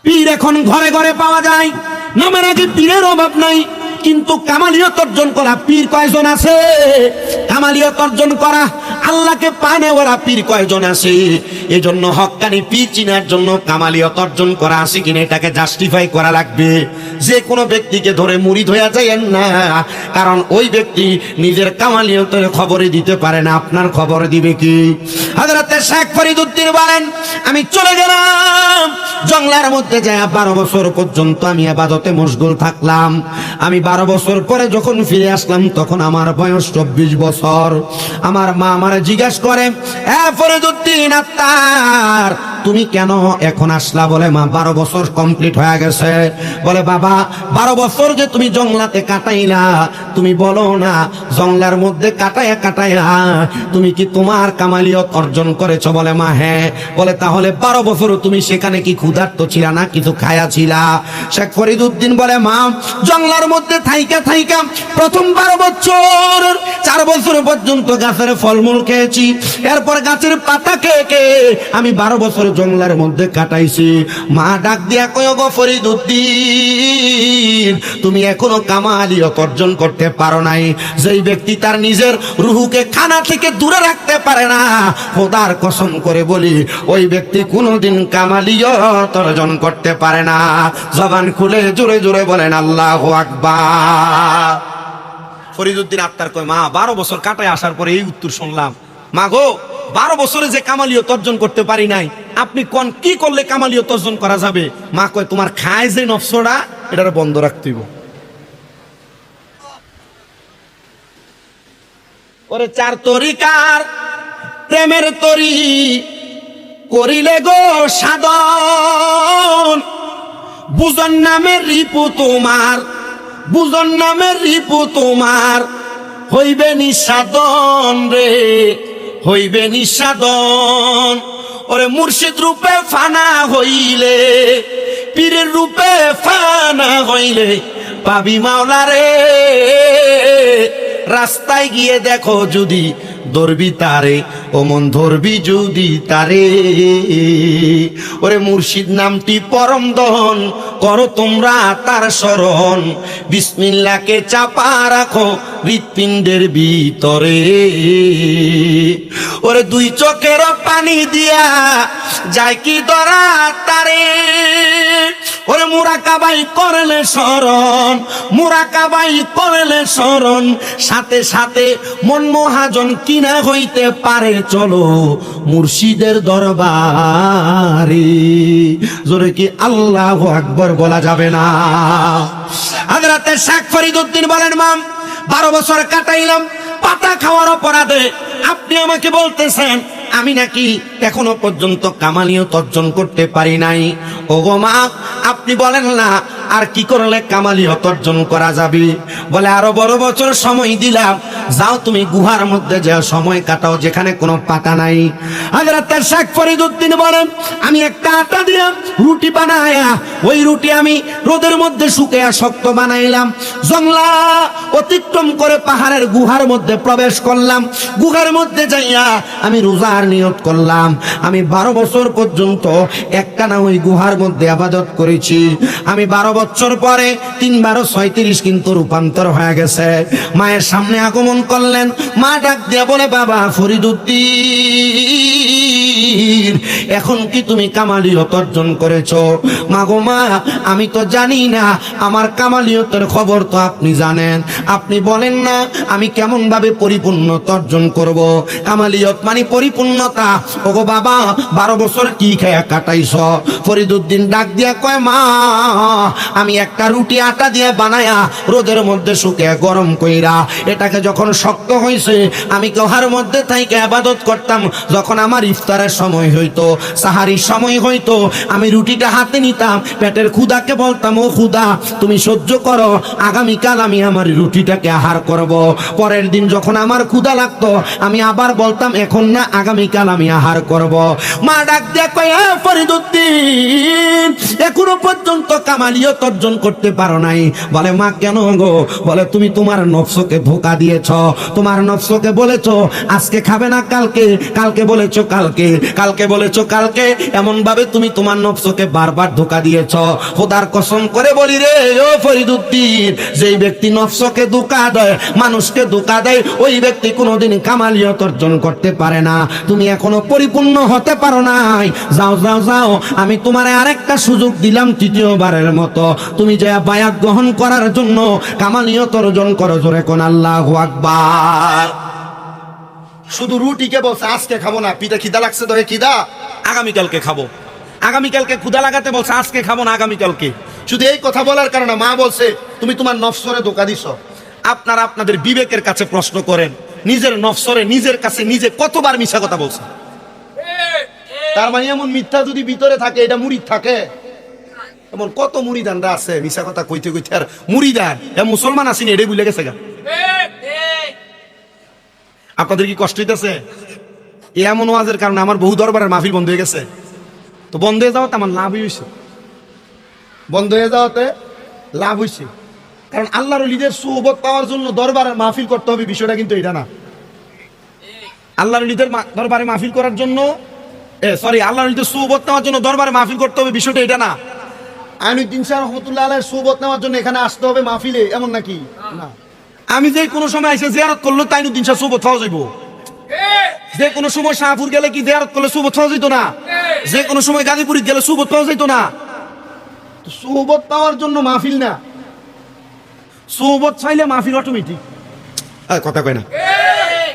পীর এখন ঘরে ঘরে পাওয়া যায়, নামের আগে পীরের অভাব নাই, কিন্তু কামালিয়ত অর্জন করা পীর কয়জন আছে? কামালিয়ত অর্জন করা আল্লাহকে পানে ওরা পীর কয়জন আছে? এজন্য হক্কানি পীর চিনার জন্য কামালিয়ত অর্জন করা আছে কিনা এটাকে জাস্টিফাই করা লাগবে। যে কোনো ব্যক্তিকে ধরে মুরিদ হয়ে যায়েন না, কারণ ওই ব্যক্তি নিজের কামালিয়তের খবরই দিতে পারে না, আপনার খবর দিবে কি? হযরত শেখ ফরিদউদ্দীন বলেন, আমি চলে গেলাম জঙ্গলার মধ্যে যায় 12 বছর পর্যন্ত আমি ইবাদতে মশগুল থাকলাম। আমি 12 বছর পরে যখন ফিরে আসলাম তখন আমার বয়স 24 বছর। আমার মা আমারে জিজ্ঞাসা করে, এ ফরিদউদ্দীন আত্মার, তুমি কেন এখন আসলা? বলে, মা 12 বছর কমপ্লিট হয়ে গেছে। বলে, বাবা 12 বছর যে তুমি জঙ্গলাতে কাটাইলা, তুমি বলো না জঙ্গলার মধ্যে কাটাইয়া কাটাইয়া তুমি কি তোমার কামালিয়ত অর্জন করেছো? বলে, মা হ্যাঁ। বলে, তাহলে 12 বছর তুমি সেখানে কি ক্ষুধার্ত ছিলা না কিছু খায়া ছিলা? শেখ ফরিদউদ্দীন বলে, মা জঙ্গলার মধ্যে থাইকা থাইকা প্রথম 12 বছর 4 বছর পর্যন্ত গাছের ফলমূল খেয়েছি, এরপর গাছের পাতা খেয়ে খেয়ে আমি 12 বছর জঙ্গলার মধ্যে কাটাইছি। মা ডাক দিয়া কয়, গো ফরিদউদ্দীন, তুমি এখনো কামালিয়ত অর্জন করতে পারো নাই। যেই ব্যক্তি তার নিজের রুহুকে খানা থেকে দূরে রাখতে পারে না, খোদার কসম করে বলি ওই ব্যক্তি কোনোদিন কামালিয়ত অর্জন করতে পারে না। জবান খুলে জোরে জোরে বলেন আল্লাহু আকবার। ফরিদউদ্দীন আত্মার কয়, মা 12 বছর কাটায় আসার পরে এই উত্তর শুনলাম। মা গো, 12 বছরে যে কামালিয়ত অর্জন করতে পারি নাই, আপনি কোন কি করলে কামালিয়ত অর্জন করা যাবে? মা কয়, তোমার খায় যে নফসটা এটারে বন্ধ রাখতে হইব। ওরে 4 তরিকার প্রেমের তরি করিলে গো সাধন, বুঝন নামের রিপু তোমার, বুঝন নামের রিপু তোমার, হইবে নিঃসাধন রে, হইবে নিঃসাধন। ওরে মুর্শিদ রূপে ফানা হইলে, পীরের রূপে ফানা হইলে পাবি মাওলা রে। রাস্তায় গিয়ে দেখো যদি ধরবি তারে, ও মন ধরবি যদি তারে। ওরে মুর্শিদ নামটি পরম দহন, করো তোমরা তার স্মরণ, বিসমিল্লাহকে চাপা রাখো হৃৎপিণ্ডের ভিতরে। ওরে 2 চোখের পানি দিয়া যায় কি ধরা তারে। ওরে মুরাকাবাই করলে স্মরণ, মুরাকাবাই করলে স্মরণ, সাথে সাথে মন মহাজন কিনা হইতে পারে। চলো মুর্শিদের দরবারে। জোরে কি আল্লাহু আকবার বলা যাবে না? হযরত শেখ ফরিদউদ্দীন বলেন, মাম 12 বছর কাটাইলাম পাতা খাওয়ার অপরাধে, আপনি আমাকে বলতেছেন আমি নাকি এখনো পর্যন্ত কামালিয়ত অর্জন করতে পারি নাই? ওগো মা, আপনি বলেন না আর কি করলে কামালিয়ত অর্জন করা যাবে? বলে, আরো বড় বছর সময় দিলাম, যাও তুমি গুহার মধ্যে যাও সময় কাটাও যেখানে কোনো পাতা নাই। হযরত শেখ ফরিদউদ্দীন বলেন, আমি একটা আটা দিয়া রুটি বানায়া ওই রুটি আমি রোদের মধ্যে শুকায়া শক্ত বানাইলাম, জঙ্গলা অতিক্রম করে পাহাড়ের গুহার মধ্যে প্রবেশ করলাম। গুহার মধ্যে যাইয়া আমি রোজার নিয়ত করলাম। আমি 12 বছর পর্যন্ত একটানা ওই গুহার মধ্যে ইবাদত করেছি। আমি 12 বছর পরে 3 12 36 কিন্তু রূপান্তর হয়ে গেছে। মায়ের সামনে আগমন করলেন, মা ডাক দিয়ে বলে, বাবা ফরিদউদ্দীন, এখন কি তুমি কামালিয়ত অর্জন করেছো? মা গো মা, আমি তো জানি না, আমার কামালিয়তের খবর তো আপনি জানেন। আপনি বলেন না আমি কেমন ভাবে পরিপূর্ণতা অর্জন করব? কামালিয়ত মানে পরিপূর্ণতা। ওগো বাবা, 12 বছর কি খেয়ে কাটাইছ? ফরিদউদ্দীন ডাক দিয়া কয়, মা আমি একটা রুটি আটা দিয়ে বানায়া রোদের মধ্যে শুকিয়ে গরম কইরা এটাকে যখন শক্ত হইছে আমি গুহার মধ্যে থাইকে ইবাদত করতাম। যখন আমার ইফতারের সময় হইতো, সাহারির সময় হইতো, আমি রুটিটা হাতে নিতাম, পেটের ক্ষুধাকে বলতাম, ও ক্ষুধা তুমি সহ্য করো, আগামীকাল আমি আমার রুটিটাকে আহার করব। পরের দিন যখন আমার ক্ষুধা লাগতো আমি আবার বলতাম, এখন না, আগামীকাল আমি আহার করব। মা ডাক দিয়ে কয়, ফরিদউদ্দীন এখনো পর্যন্ত কামালিয়ত অর্জন করতে পারো নাই। বলে মা কেন গো? বলে তুমি তোমার নফসকে ধোঁকা দিয়েছ। তোমার নফসকে বলেছো আজকে খাবে না কালকে, কালকে বলেছো কালকে, কালকে বলেছো কালকে, এমন ভাবে তুমি তোমার নফসকে বারবার ধোঁকা দিয়েছ। খোদার কসম করে বলি রে ও ফরিদুদ্দিন, যেই ব্যক্তি নফসকে ধোঁকা দেয়, মানুষকে ধোঁকা দেয়, ওই ব্যক্তি কোনোদিন কামালিয়ত অর্জন করতে পারে না। তুমি এখনো পরিপূর্ণ হতে পারো নাই। যাও যাও যাও, আমি তোমারে আরেকটা সুযোগ দিলাম তৃতীয়বারের মতো, তুমি যে বায়াত গ্রহণ করার জন্য কামালিয়ত অর্জন করো। জোরে কোন আল্লাহু আকবার। শুধু রুটিকে বলছে আজকে খাবো না, পিঠে খিদা লাগছে ধরে খিদা, আগামীকালকে খাবো। আগামীকালকে ক্ষুধা লাগাতে বলছে আজকে খাবো না, আগামীকালকে। শুধু এই কথা বলার কারণে মা বলছে তুমি তোমার নফসরে ধোঁকা দিছ। আপনারা আপনাদের বিবেকের কাছে প্রশ্ন করেন, নিজের নফসরে নিজের কাছে নিজে কতবার মিথ্যা কথা বলছে? তার মানে এমন মিথ্যা যদি ভিতরে থাকে, এটা মুরিদ থাকে। এমন কত মুরিদানরা আছে মিথ্যা কথা কইতে কইতে আর মুরিদান মুসলমান আসেনি এটাই ভুলে গেছে গা। আপনাদের কি কষ্ট হইতেছে? এমন ওয়াজের কারণে আমার বহু দরবারের মাহফিল বন্ধ হয়ে গেছে। তো বন্ধ হয়ে যাওয়াতে আমার লাভই হয়েছে, বন্ধ হয়ে যাওয়াতে লাভ হয়েছে। কারণ আল্লাহর ওলিদের সুহবত পাওয়ার জন্য দরবারের মাহফিল করতে হবে, বিষয়টা কিন্তু এটা না। আল্লাহর ওলিদের দরবারে মাহফিল করার জন্য আল্লাহর ওলিদের সুহবত নেওয়ার জন্য দরবারে মাহফিল করতে হবে, বিষয়টা এটা না। আইনুদ্দিন শাহ রহমতুল্লাহ আলাইহির সুহবত নেওয়ার জন্য এখানে আসতে হবে মাহফিলে, এমন নাকি? না। আমি যে কোনো সময় এসে জিয়ারত করলে তাই আইনুদ্দিন শাহ সুহবত পাওয়া যাইব। যে কোনো সময় শাহপুর গেলে কি জিয়ারত করলে সুহবত পাওয়া যেত না? যে কোনো সময় গাজীপুর গেলে সুহবত পাওয়া যেত না? তো সুহবত পাওয়ার জন্য মাহফিল না, সুহবত চাইলে মাহফিল অটোমেটিক। কথা কয় না,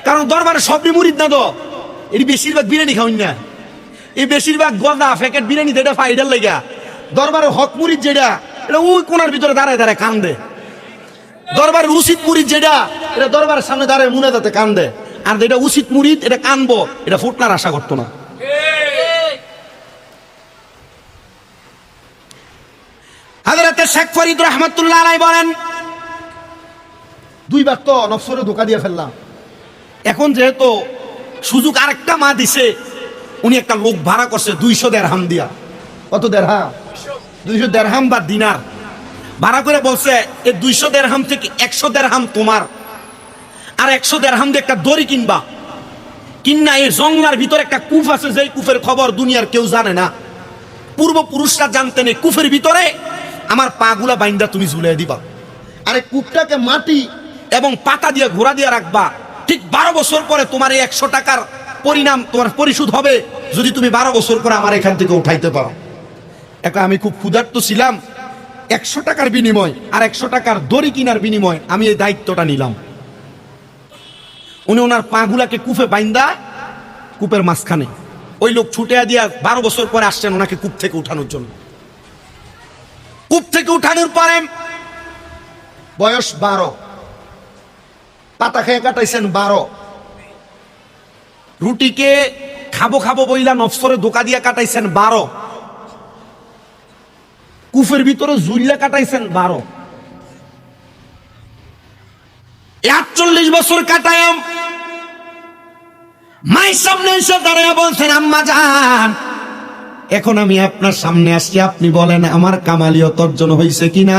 কারণ দরবারে সবই মুরিদ না তো। এটি বেশিরভাগ বিরিয়ানি খাওয়াই না, এই বেশিরভাগ গজা প্যাকেট বিরিয়ানি যেটা ফাইডার লেগা। দরবারে হক মুরিদ যেটা, এটা ওই কোনার ভিতরে দাঁড়ায় দাঁড়ায় কান্দে। দরবারের উচিত মুরিদ যেটা, এটা দরবারের সামনে দাঁড়ায় মুনাজাতে কান্দে। আর যেটা উচিত মুরিদ, এটা কানবো, এটা ফুটনার আশা করতো না। হযরত শেখ ফরিদ রহমাতুল্লাহ আলাইহি বলেন, দুইবার তো নফসরে ধোঁকা দিয়ে ফেললাম, এখন যেহেতু সুযোগ আরেকটা মা দিছে, উনি একটা লোক ভাড়া করছে 200 দিরহাম দিয়া। কত দিরহাম? 200 দিরহাম বা দিনার ভাড়া করে বলছে এই 200 দিরহাম থেকে 100 দিরহাম তোমার, আর 100 দিরহাম দিয়ে একটা দড়ি কিনবা। কিনা এই জঙ্গলার ভিতরে একটা কূপ আছে, যেই কূপের খবর দুনিয়ার কেউ জানে না, পূর্বপুরুষরা জানতেন। এই কূপের ভিতরে আমার পা গুলা বাইন্দা তুমি ঝুলিয়ে দিবা, আর এই কূপটাকে মাটি এবং পাতা দিয়ে ঘোরা দিয়ে রাখবা। ঠিক 12 বছর পরে তোমার এই 100 টাকার পরিণাম, তোমার পরিশোধ হবে যদি তুমি 12 বছর পরে আমার এখান থেকে উঠাইতে পারো। এখন আমি খুব ক্ষুধার্ত ছিলাম, 100 টাকার বিনিময় আর 100 টাকার দড়ি কিনার বিনিময় আমি এই দায়িত্বটা নিলাম। উনি ওনার পা গুলাকে কূপে বাইন্দা, কূপের মাঝখানে ওই লোক ছুটে দিয়া 12 বছর পরে আসছেন ওনাকে কূপ থেকে উঠানোর জন্য। কূপ থেকে উঠানোর পরে বয়স 12, পাতা খেয়ে কাটাইছেন 12, রুটিকে খাবো খাবো বইলা নফসরে ধোঁকা দিয়া কাটাইছেন 12, কূপের ভিতরে ঝুইলা কাটাইছেন 12, 48 বছর কাটায়াম মায়ের সামনে এসে দাঁড়ায় বলছেন, আম্মা জান এখন আমি আপনার সামনে আসছি, আপনি বলেন আমার কামালিয়ত অর্জন হয়েছে কিনা।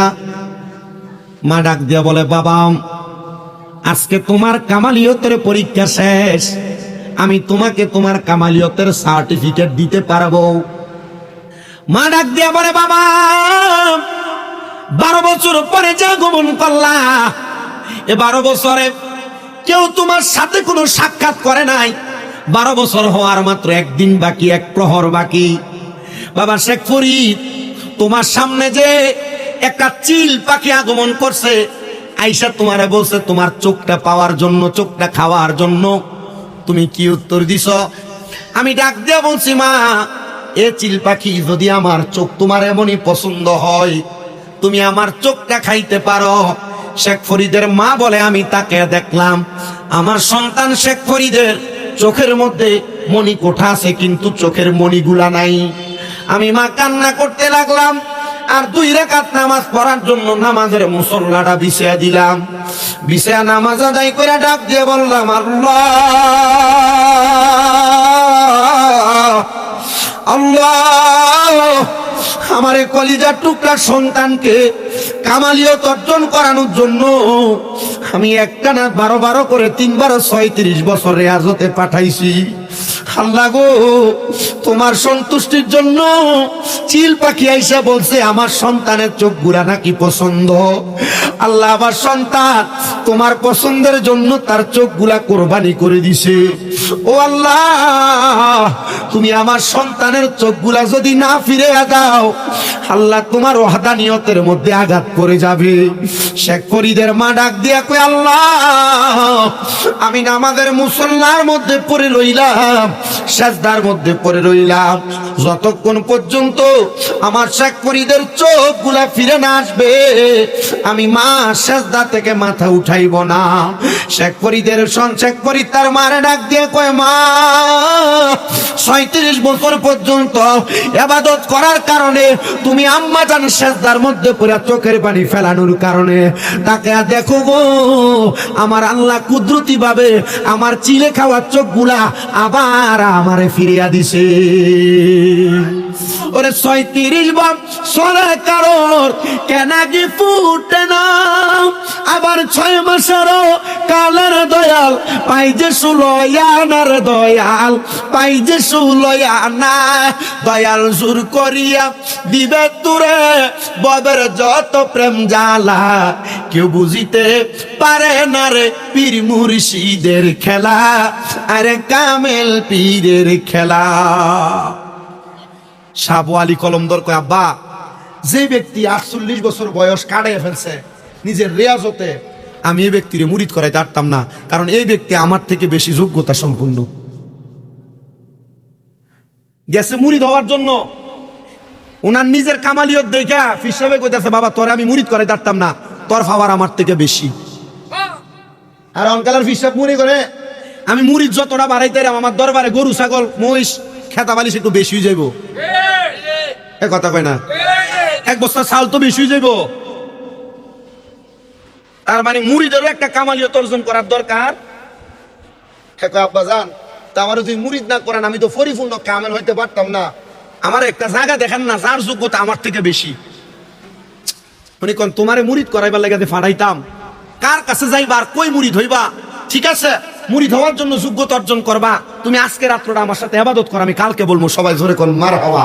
মা ডাক দিয়া বলে, বাবা আজকে তোমার কামালিয়তের পরীক্ষা শেষ, আমি তোমাকে তোমার কামালিয়তের সার্টিফিকেট দিতে পারবো। মা ডাক দিয়া বলে, বাবা 12 বছর পরে যা গমন করলা, এ 12 বছরে কেউ তোমার সাথে কোনো সাক্ষাৎ করে নাই। 12 বছর হওয়ার মাত্র একদিন বাকি, এক প্রহর বাকি। বাবা শেখ ফরিদ, তোমার সামনে যে একটা চিল পাখি আগমন করছে, আইসা তোমারে বলছে তোমার চোখটা পাওয়ার জন্য, চোখটা খাওয়ার জন্য, তুমি কি উত্তর দিছ? আমি ডাক দিয়া বলছি, মা এ চিল পাখি যদি আমার চোখ তোমার এমনই পছন্দ হয়, তুমি আমার চোখটা খাইতে পারো। শেখ ফরিদের মা বলে, আমি তাকে দেখলাম, আমার সন্তান শেখ ফরিদের চোখের মধ্যে মণি কোঠা আছে, কিন্তু চোখের মণিগুলা নাই। আমি মা কান্না করতে লাগলাম, আর 2 রাকাত নামাজ পড়ার জন্য নামাজের মুসল্লাটা বিছিয়ে দিলাম। বিছিয়ে নামাজ আদায় করে ডাক দিয়ে বললাম, আল্লাহ আল্লাহ আমার এই কলিজার টুকরা সন্তানকে কামালিয়ত অর্জন করানোর জন্য আমি একটানা 12 করে 36 বছর রেয়াজতে পাঠাইছি। আল্লাহ গো, তোমার সন্তুষ্টির জন্য চিল পাখি আইসা বলছে আমার সন্তানের চোখগুলা নাকি পছন্দ। আল্লাহ, আমার সন্তান তোমার পছন্দের জন্য তার চোখগুলা কোরবানি করে দিছে। ও আল্লাহ, তুমি আমার সন্তানের চোখগুলা যদি না ফিরে দাও, আল্লাহ তোমার ওয়াহদানিয়তের মধ্যে আঘাত করে যাবে। শেখ ফরিদের মা ডাক দিয়া কই, আল্লাহ আমি নামাজের মুসল্লার মধ্যে পড়ে রইলাম, সাজদার মধ্যে পড়ে রইলাম, যতক্ষণ পর্যন্ত আমার শেখ ফরিদের চোখগুলা ফিরে না আসবে আমি মা সাজদা থেকে মাথা উঠাইব না। শেখ ফরিদের শেখ ফরিদ তার মারে ডাক দিয়ে কয়, মা 37 বছর পর্যন্ত ইবাদত করার কারণে তুমি আম্মা জান সাজদার মধ্যে পড়ে চোখের পানি ফেলানোর কারণে তাকে দেখো গো, আমার আল্লাহ কুদরতি ভাবে আমার চিলে খাওয়ার চোখগুলা আবার আমারে ফিরিয়া দিছে। ওরে 37 বছরের কারণ কেন কি ফুটে না, আবার 6 মাসেরও কালের দয়াল পাই যে সুলয়ানার দয়াল পাই যে সুলয়ানা, দয়াল জোর করিয়া দিবে তুরে ববের যত প্রেম জ্বালা, কেউ বুঝিতে পারে না রে পীর মুর্শিদের খেলা, আরে কামেল পীরের খেলা। সাবু আলী কলমদর কয়, আব্বা যে ব্যক্তি 48 বছর বয়স কাটাইয়া ফেলছে নিজের রেয়াজতে, আমি এই ব্যক্তির মুরিদ করাইতে পারতাম না, কারণ এই ব্যক্তি আমার থেকে বেশি যোগ্যতা সম্পন্ন। গেছে মুরিদ হওয়ার জন্য, ওনার নিজের কামালিয়ত দেখা পীর সাহেব কইতাছে, বাবা তোরে আমি মুরিদ করাইতে পারতাম না, তোর পাওয়ার আমার থেকে বেশি। আর অনকালের পীর সাহেব মুড়ি করে, আমি মুরিদ যতটা বাড়াইতে আমার দরবারে গরু ছাগল মহিষ খেতা বালিশ একটু বেশি হয়ে যাইব। এ কথা কয় না, 1 বস্তা চাল তো বেশি হয়ে যাইব। তার মানে মুরিদেরও একটা কামালিয়ত অর্জন করার দরকার। আব্বা জান, তা আমার যদি মুরিদ না করেন আমি তো পরিপূর্ণ কামেল হইতে পারতাম না, আমার একটা জায়গা দেখেন না যার যোগ্যতা আমার থেকে বেশি। উনি কোন তোমারে মুরিদ করাইবার লাগাতে ফাড়াইতাম, কার কাছে যাইবা আর কই মুরিদ হইবা? ঠিক আছে, মুরিদ হওয়ার জন্য যোগ্যতা অর্জন করবা, তুমি আজকে রাত্রটা আমার সাথে ইবাদত করো, আমি কালকে বলবো। সবাই জোরে কোন মারহাবা।